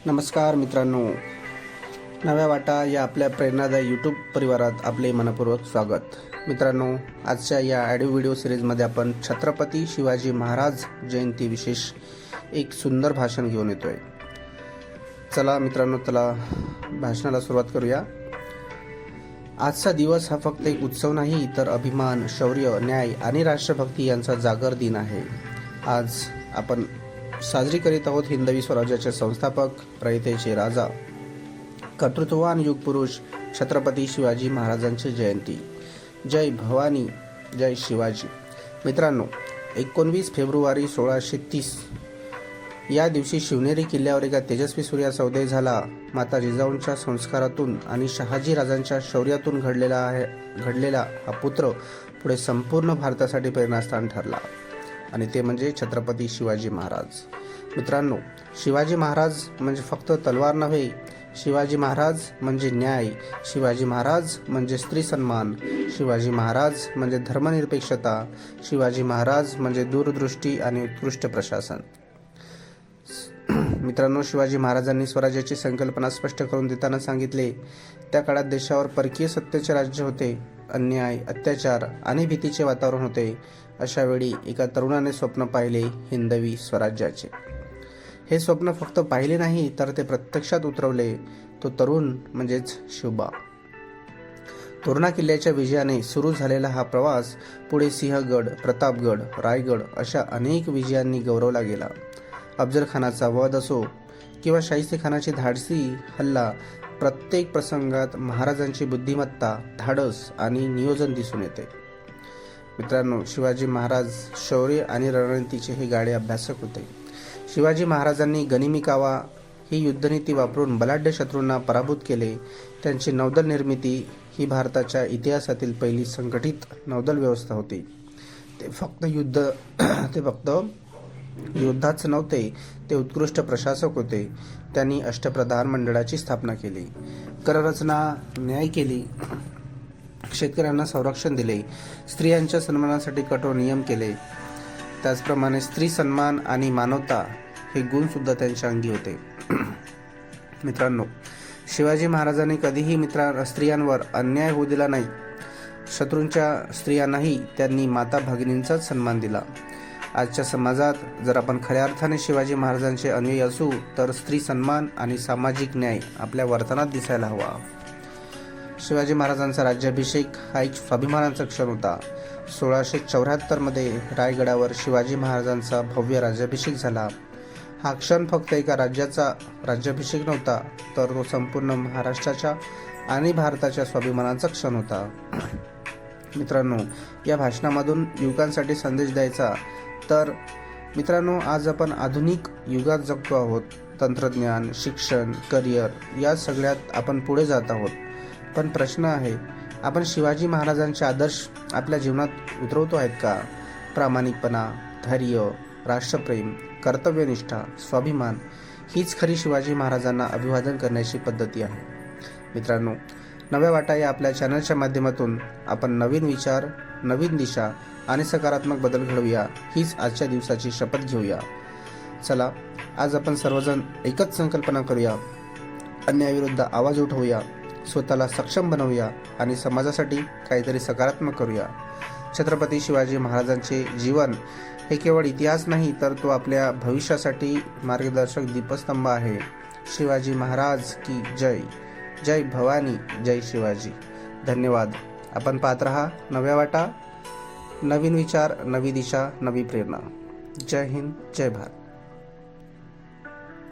नमस्कार मित्रांनो, नव्या वाटा या आपल्या प्रेरणादायी यूट्यूब परिवारात आपले मनपूर्वक स्वागत. मित्रांनो, आजच्या या ऑडिओ व्हिडिओ सिरीजमध्ये आपण छत्रपती शिवाजी महाराज जयंती विशेष एक सुंदर भाषण घेऊन येतोय. चला मित्रांनो, भाषणाला सुरुवात करूया. आजचा दिवस हा फक्त एक उत्सव नाही, तर अभिमान, शौर्य, न्याय आणि राष्ट्रभक्ती यांचा जागर दिन आहे. आज आपण साजरी करीत आहोत हिंदवी स्वराज्याचे संस्थापक, रयतेचे राजा, कर्तृत्ववान युगपुरुष छत्रपती शिवाजी महाराजांची जयंती. जय भवानी, जय शिवाजी. मित्रांनो, 19 फेब्रुवारी 1630 या दिवशी शिवनेरी किल्ल्यावर एका तेजस्वी सूर्याचा उदय झाला. माता जिजाऊंच्या संस्कारातून आणि शहाजी राजांच्या शौर्यातून घडलेला हा पुत्र पुढे संपूर्ण भारतासाठी प्रेरणास्थान ठरला, आणि ते म्हणजे छत्रपती शिवाजी महाराज. मित्रांनो, शिवाजी महाराज म्हणजे फक्त तलवार नव्हे, शिवाजी महाराज म्हणजे न्याय, शिवाजी महाराज म्हणजे स्त्री सन्मान, शिवाजी महाराज म्हणजे धर्मनिरपेक्षता, शिवाजी महाराज म्हणजे दूरदृष्टी आणि उत्कृष्ट प्रशासन. मित्रांनो, शिवाजी महाराजांनी स्वराज्याची संकल्पना स्पष्ट करून देताना सांगितले, त्या काळात देशावर परकीय सत्तेचे राज्य होते. अन्याय, अत्याचार आणि भीतीचे वातावरण होते. अशा वेळी एका तरुणाने स्वप्न पाहिले, हिंदवी स्वराज्याचे. हे स्वप्न फक्त पाहिले नाही, तर ते प्रत्यक्षात उतरवले. तो तरुण म्हणजेच शिवबा. तोरणा किल्ल्याच्या विजयाने सुरू झालेला हा प्रवास पुढे सिंहगड, प्रतापगड, रायगड अशा अनेक विजयांनी गौरवला गेला. अफजल खानाचा वध असो किंवा शाहिस्ते खानाची धाडसी हल्ला, प्रत्येक प्रसंगात महाराजांची बुद्धिमत्ता, धाडस आणि नियोजन दिसून येते. मित्रांनो, शिवाजी महाराज शौर्य आणि रणनीतीचे हे गाढे अभ्यासक होते. शिवाजी महाराजांनी गनिमी कावा ही युद्धनीती वापरून बलाढ्य शत्रूंना पराभूत केले. त्यांची नौदल निर्मिती ही भारताच्या इतिहासातील पहिली संघटित नौदल व्यवस्था होती. ते फक्त योद्धाच नव्हते, ते उत्कृष्ट प्रशासक होते. त्यांनी अष्टप्रधान मंडळाची स्थापना केली, कररचना न्याय केली, शेतकऱ्यांना संरक्षण दिले, स्त्रियांच्या सन्मानासाठी कठोर नियम केले. त्याचप्रमाणे स्त्री सन्मान आणि मानवता हे गुण सुद्धा त्यांच्या अंगी होते. मित्रांनो, शिवाजी महाराजांनी कधीही स्त्रियांवर अन्याय होऊ दिला नाही. शत्रूंच्या स्त्रियांनाही त्यांनी माता भगिनींचाच सन्मान दिला. आजच्या समाजात जर आपण खऱ्या अर्थाने शिवाजी महाराजांचे अनुयायी असू, तर स्त्री सन्मान आणि सामाजिक न्याय आपल्या वर्तनात दिसायला हवा. शिवाजी महाराजांचा राज्याभिषेक हा एक स्वाभिमानाचा क्षण होता. 1674 मध्ये रायगडावर शिवाजी महाराजांचा भव्य राज्याभिषेक झाला. हा क्षण फक्त एका राज्याचा राज्याभिषेक नव्हता, तर तो संपूर्ण महाराष्ट्राच्या आणि भारताच्या स्वाभिमानाचा क्षण होता. मित्रांनो, या भाषणामधून युवकांसाठी संदेश द्यायचा तर मित्रांनो, आज आपण आधुनिक युगात जगतो आहोत. तंत्रज्ञान, शिक्षण, करिअर या सगळ्यात आपण पुढे जात आहोत. पण प्रश्न आहे, आपण शिवाजी महाराजांचे आदर्श आपल्या जीवनात उतरवतो आहेत का? प्रामाणिकपणा, धैर्य, राष्ट्रप्रेम, कर्तव्यनिष्ठा, स्वाभिमान हीच खरी शिवाजी महाराजांना अभिवादन करण्याची पद्धती आहे. मित्रांनो, नव्या वाटा या आपल्या चॅनलच्या माध्यमातून आपण नवीन विचार, नवीन दिशा आणि सकारात्मक बदल घडवूया, हीच आजच्या दिवसाची शपथ घेऊया. चला, आज आपण सर्वजण एकच संकल्पना करूया, अन्यायाविरुद्ध आवाज उठवूया, स्वतःला सक्षम बनवूया आणि समाजासाठी काहीतरी सकारात्मक करूया. छत्रपती शिवाजी महाराजांचे जीवन हे केवळ इतिहास नाही, तर तो आपल्या भविष्यासाठी मार्गदर्शक दीपस्तंभ आहे. शिवाजी महाराज की जय. जय भवानी, जय शिवाजी. धन्यवाद. आपण पाहत रहा नव्या वाटा. नवीन विचार, नवी दिशा, नवी प्रेरणा. जय हिंद, जय भारत.